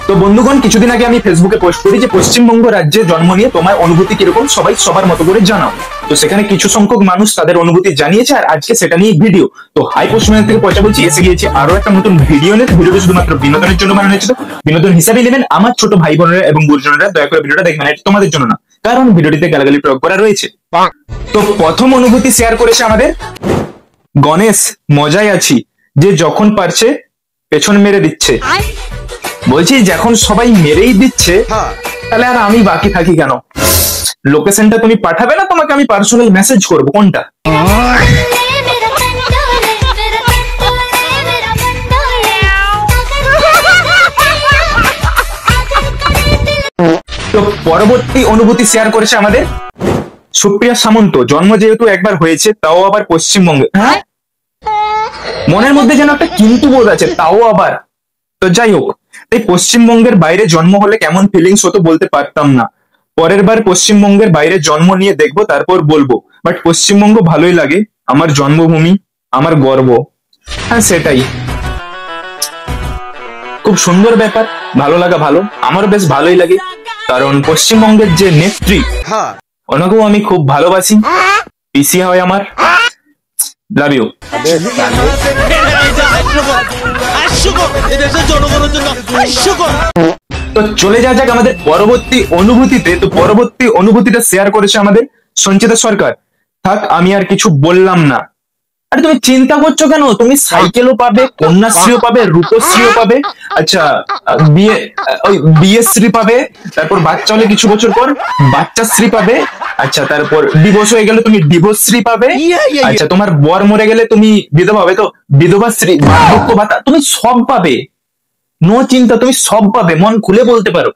তো বন্ধুগণ, কিছুদিন আগে আমি ফেসবুকে পোস্ট করি যে পশ্চিমবঙ্গ রাজ্যে জন্ম নিয়ে তোমার অনুভূতি কিরকম সবাই সবার মতো করে জানাও। তো সেখানে কিছু সংখ্যক মানুষ তাদের অনুভূতি জানিয়েছে, আর আজকে সেটা নিয়ে ভিডিও। তো হাই পশ্চিমবঙ্গ থেকে পয়সা বলছি, এসে গিয়েছে আরো একটা নতুন ভিডিও নিয়ে। ভিডিওটা শুধুমাত্র বিনোদনের জন্য বানানো হয়েছে। বিনোদন হিসাবে নেবেন। আমার ছোট ভাই বোনেরা এবং গুরুজনেরা দয়া করে ভিডিওটা দেখবেন, এটা তোমাদের জন্য না, কারণ ভিডিওটিতে গালাগালি প্রয়োগ করা রয়েছে। তো প্রথম অনুভূতি শেয়ার করেছে আমাদের গণেশ। মজায় আছি, যে যখন পারছে পেছন মেরে দিচ্ছে। বলছি যখন সবাই মেরেই দিচ্ছে তাহলে আর আমি বাকি থাকি কেন? লোকেশনটা তুমি পাঠাবে না, তোমাকে আমি পার্সোনাল মেসেজ করবো, কোনটা? তো পরবর্তী অনুভূতি শেয়ার করেছে আমাদের সুপ্রিয়া সামন্ত। জন্ম যেহেতু একবার হয়েছে, তাও আবার পশ্চিমবঙ্গে। হ্যাঁ, মনের মধ্যে যেন একটা কিন্তু বোধ আছে, তাও আবার। তো যাই হোক, তাই পশ্চিমবঙ্গের বাইরে জন্ম হলে কেমন ফিলিংস হতো বলতে পারতাম না। পরের বার পশ্চিমবঙ্গের বাইরে জন্ম নিয়ে দেখবো, তারপর বলবো। বাট পশ্চিমবঙ্গ ভালোই লাগে, আমার জন্মভূমি, আমার গর্ব। হ্যাঁ সেটাই, খুব সুন্দর ব্যাপার। ভালো লাগা ভালো, আমারও বেশ ভালোই লাগে, কারণ পশ্চিমবঙ্গের যে নেত্রী, ওনাকেও আমি খুব ভালোবাসি। পিসি হয় আমার। Love you. তো চলে যাওয়া যাক আমাদের পরবর্তী অনুভূতিতে। তো পরবর্তী অনুভূতিটা শেয়ার করেছে আমাদের সঞ্চিতা সরকার। থাক, আমি আর কিছু বললাম না। আরে তুমি চিন্তা করছো কেন? তুমি সাইকেলও পাবে, কন্যাশ্রীও পাবে, রূপশ্রীও পাবে, আচ্ছা বিয়েশ্রী পাবে, তারপর বাচ্চা হলে কিছু বছর পর বাচ্চাশ্রী পাবে, আচ্ছা তারপর ডিভোর্স হয়ে গেলে তুমি ডিভোর্সশ্রী পাবে, আচ্ছা তোমার বর মরে গেলে তুমি বিধবা হবে, তো বিধবাশ্রী, বার্ধক্য ভাতা, তুমি সব পাবে। নো চিন্তা, তুমি সব পাবে, মন খুলে বলতে পারো।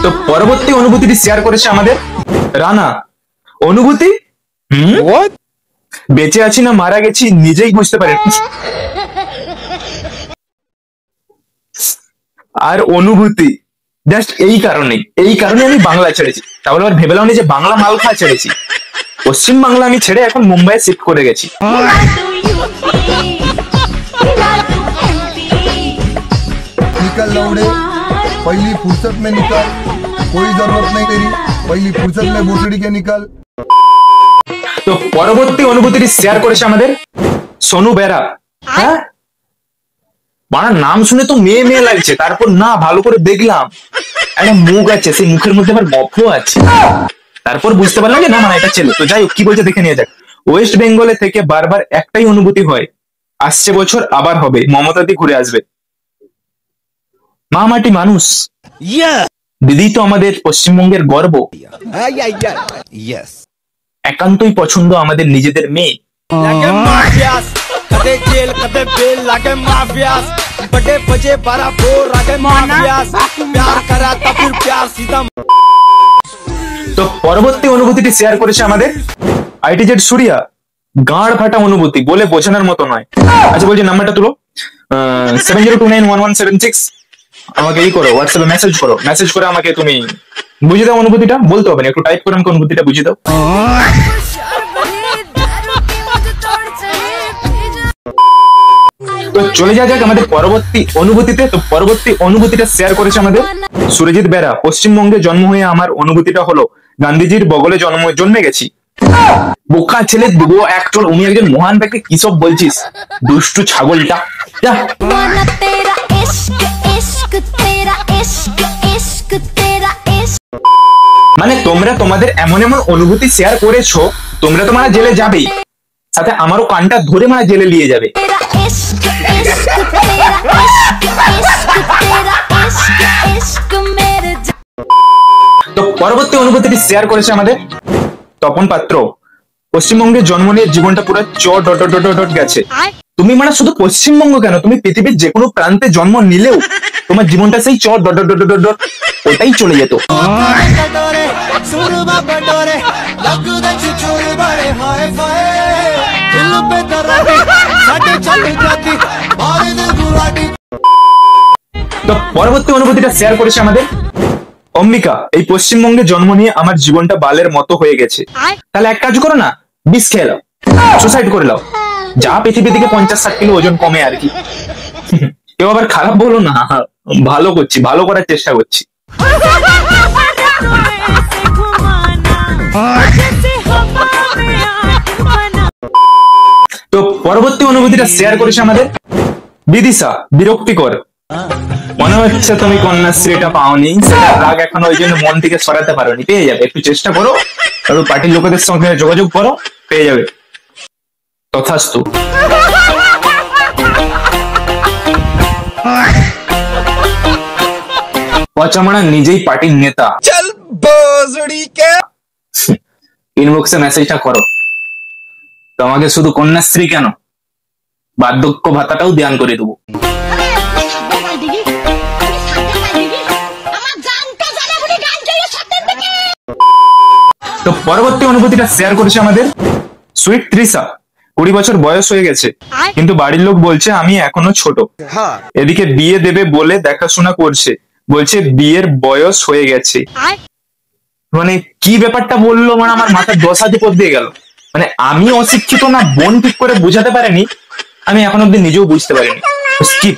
তো পরবর্তী অনুভূতিটি শেয়ার করেছে আমাদের রানা। অনুভূতি বেঁচে আছি না মারা গেছি নিজেই বুঝতে পারি। আর অনুভূতি জাস্ট এই কারণে আমি বাংলা ছেড়েছি। তাহলে আবার ভেবেলাম যে বাংলা মাল খাওয়া ছেড়েছি। পশ্চিম বাংলা আমি ছেড়ে এখন মুম্বাই শিফট করে গেছি। निकल लौड़े, पहली फुर्सत में निकल, कोई जरूरत नहीं तेरी, पहली फुर्सत में भोसड़ी के निकल। তো পরবর্তী অনুভূতিটি শেয়ার করেছে আমাদের সোনু বেরা। হ্যাঁ, মানে নাম শুনে তো মেয়ে মেয়ে লাগছে, তারপর না ভালো করে দেখলাম একটা মুখ আছে, সেই মুখের মধ্যে আবার গপ্প আছে, তারপর বুঝতে পারলাম যে না না এটা ছেলে। তো যাই হোক, কি বলছে দেখে নিয়ে যাক। ওয়েস্ট বেঙ্গলে থেকে বারবার একটাই অনুভূতি হয়, আসছে বছর আবার হবে, মমতাদি ঘুরে আসবে। মা মাটি মানুষ, দিদি তো আমাদের পশ্চিমবঙ্গের গর্ব। একান্তই পছন্দ আমাদের নিজেদের মেয়ে। তো পরবর্তী অনুভূতিটি শেয়ার করেছে আমাদের আইটিজেড সুরিয়া। গাঁড় ফাটা অনুভূতি, বলে বোঝানোর মতো নয়। আচ্ছা বলছি, নাম্বারটা তুলো, 70291176। আমাকে এই করো, হোয়াটসঅ্যাপে মেসেজ করে আমাকে তুমি বুঝিয়ে দাও অনুভূতিটা। বলতে হবে না, একটু টাইপ করে আমাকে অনুভূতিটা বুঝিয়ে দাও। তো চলে যাওয়া যাক আমাদের পরবর্তী অনুভূতিতে। তো পরবর্তী অনুভূতিটা শেয়ার করেছে আমাদের সুরজিৎ বেরা। পশ্চিমবঙ্গে জন্ম হয়ে আমার অনুভূতিটা হলো গান্ধীজির বগলে জন্মে গেছি। বোকা ছেলে, দুবো একজন, উনি একজন মহান ব্যক্তি, কি সব বলছিস দুষ্টু ছাগলটা। মানে তোমরা তোমাদের এমন এমন অনুভূতি শেয়ার করেছো, তোমরা তো মানে জেলে যাবেই, সাথে আমারও কানটা ধরে মানে জেলে নিয়ে যাবে। তো পরবর্তী অনুভূতিটি শেয়ার করেছে আমাদের তপন পাত্র। পশ্চিমবঙ্গে জন্ম নিয়ে জীবনটা পুরো ডট গেছে। তুমি মানে শুধু পশ্চিমবঙ্গ কেন, তুমি পৃথিবীর যে কোনো প্রান্তে জন্ম নিলেও তোমার জীবনটা সেই ডট ওটাই চলে যেত। তো পরবর্তী অনুভূতিটা শেয়ার করেছে আমাদের অম্বিকা, এই পশ্চিমবঙ্গে জন্ম নিয়ে আমার জীবনটা বালের মতো হয়ে গেছে। তাহলে এক কাজ করো না, বিষ খেয়ে নাও, সুসাইড করে নাও, যা পৃথিবী থেকে 50-60 কিলো ওজন কমে আর কি। কেউ আবার খারাপ বলো না, ভালো করছি, ভালো করার চেষ্টা করছি। তো পরবর্তী অনুভূতিটা শেয়ার করেছে আমাদের বিদিশা। বিরক্তিকর, মনে হচ্ছে তুমি কন্যাশ্রীটা পাওনি, সেটা রাগ এখনো ওই জন্য মন থেকে সরাতে পারোনি। পেয়ে যাবে, একটু চেষ্টা করো, একটু পার্টির লোকেদের সঙ্গে যোগাযোগ করো, পেয়ে যাবে। তথাস্তু। পচামারা নিজেই পার্টির নেতা। ইনবক্সে মেসেজটা করো, তোমাকে শুধু কন্যাশ্রী কেন, বার্ধক্য ভাতাটাও দান করে দেবো। তো পরবর্তী অনুভূতিটা শেয়ার করেছে আমাদের সুইট ত্রিশা। 20 বছর বয়স হয়ে গেছে, কিন্তু বাড়ির লোক বলছে আমি এখনো ছোট। এদিকে বিয়ে দেবে বলে দেখাশোনা করছে, বলছে বিয়ের বয়স হয়ে গেছে। মানে কি ব্যাপারটা বললো, মানে আমার মাথার 10 হাতে পথ দিয়ে গেল। মানে আমি অশিক্ষিত না বোন ঠিক করে বুঝাতে পারেনি, আমি এখন অব্দি নিজেও বুঝতে পারিনি। স্কিপ।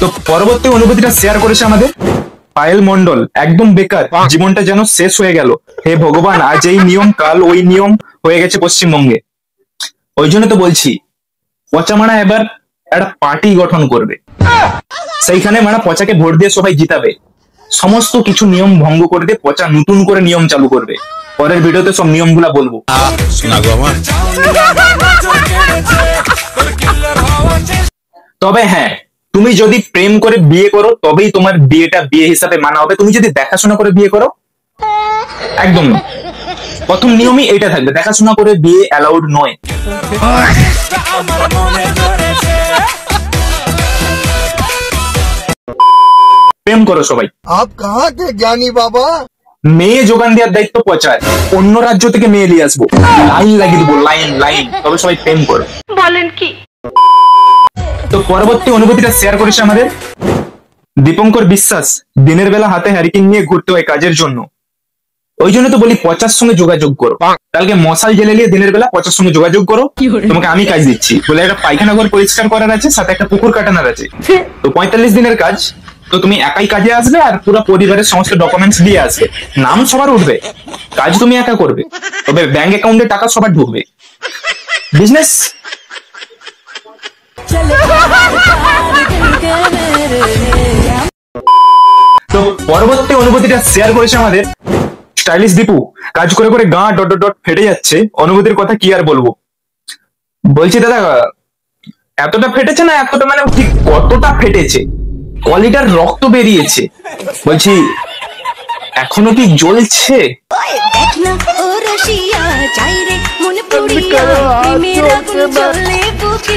তো পরবর্তী অনুভূতিটা শেয়ার করেছে আমাদের পায়েল মন্ডল। একদম বেকার, জীবনটা যেন শেষ হয়ে গেল। হে ভগবান, আজ এই নিয়ম কাল ওই নিয়ম হয়ে গেছে পশ্চিমবঙ্গে। ওই জন্য তো বলছি পচামারা এবার একটা পার্টি গঠন করবে, সেইখানে মানে পচাকে ভোট দিয়ে সবাই জিতাবে, সমস্ত কিছু নিয়ম ভঙ্গ করে দিয়ে পচা নতুন করে নিয়ম চালু করবে। পরের ভিডিওতে সব নিয়মগুলা বলবো। তবে হ্যাঁ, তুমি যদি প্রেম করে বিয়ে করো তবেই তোমার বিয়েটা বিয়ে হিসাবে মানা হবে। তুমি যদি দেখাশোনা করে বিয়ে করো একদম না। প্রথম নিয়মই এটা থাকবে, দেখাশোনা করে বিয়ে অ্যালাউড নয়। প্রেম করো সবাই। आप कहाँ के ज्ञानी बाबा? মেয়ে যোগান দেওয়ার দায়িত্ব পচায়, অন্য রাজ্য থেকে মেয়ে নিয়ে আসবো, লাইন লাগিয়ে দেবো, লাইন লাইন, তবে সবাই প্রেম করো। বলেন কি? তো পরবর্তী অনুভূতিটা শেয়ার করেছে আমাদের দীপঙ্কর বিশ্বাস। দিনের বেলা হাতে হ্যারিকেন নিয়ে ঘুরতে হয় কাজের জন্য, ওই জন্য তো বলি পচার সঙ্গে যোগাযোগ করো। কালকে মশাল জেলে নিয়ে দিনের বেলা পচার সঙ্গে যোগাযোগ করো, তোমাকে আমি কাজ দিচ্ছি। বলে একটা পায়খানা ঘর পরিষ্কার করার আছে, সাথে একটা পুকুর কাটানোর আছে। তো 45 দিনের কাজ, তো তুমি একাই কাজে আসবে আর পুরো পরিবারের সমস্ত ডকুমেন্টস দিয়ে আসবে। নাম সবার উঠবে, কাজ তুমি একা করবে, তবে ব্যাংক অ্যাকাউন্টে টাকা সবার ঢুকবে। বিজনেস। তো পরবর্তী অনুভূতিটা শেয়ার করেছে আমাদের স্টাইলিশ দীপু। কাজ করে করে গা ডট ডট ডট ফেটে যাচ্ছে, অনুভূতির কথা কি আর বলবো। বলছি দাদা, এতটা ফেটেছে না, এতটা মানে ঠিক কতটা ফেটেছে, কলিটার রক্ত বেরিয়েছে। বলছি এখনো কি জ্বলছে? দেখ না ও রসিয়া চাই রে মনে পড়িয়া প্রেমের আগুন জ্বলে বুকে